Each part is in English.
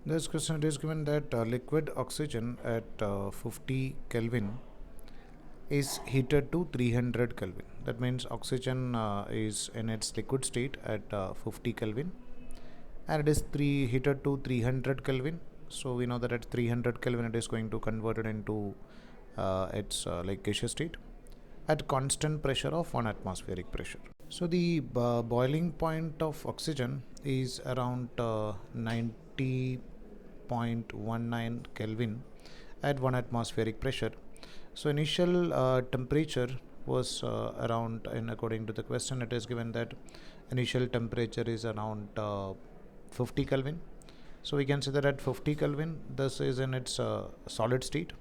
This question it is given that liquid oxygen at 50 Kelvin is heated to 300 Kelvin. That means oxygen is in its liquid state at 50 Kelvin, and it is heated to 300 Kelvin. So we know that at 300 Kelvin it is going to convert it into its like gaseous state at constant pressure of 1 atmospheric pressure. So the boiling point of oxygen is around 90.19 Kelvin at 1 atmospheric pressure. So initial temperature was around, and according to the question it is given that initial temperature is around 50 Kelvin. So we can say that at 50 Kelvin this is in its solid state.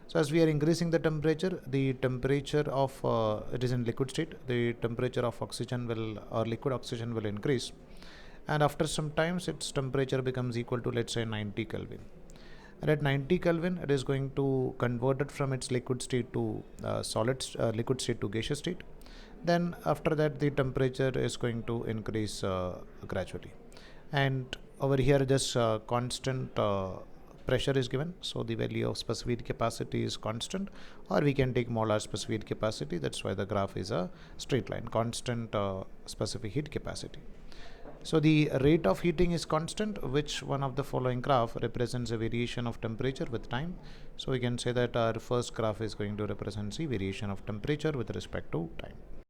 So as we are increasing the temperature of it is in liquid state, the temperature of oxygen will or liquid oxygen will increase, and after some times its temperature becomes equal to, let's say, 90 Kelvin. And at 90 Kelvin it is going to convert it from its liquid state to liquid state to gaseous state. Then after that the temperature is going to increase gradually, and over here just constant pressure is given, so the value of specific capacity is constant, or we can take molar specific capacity. That's why the graph is a straight line, constant specific heat capacity. So the rate of heating is constant. Which one of the following graph represents a variation of temperature with time? So we can say that our first graph is going to represent the variation of temperature with respect to time.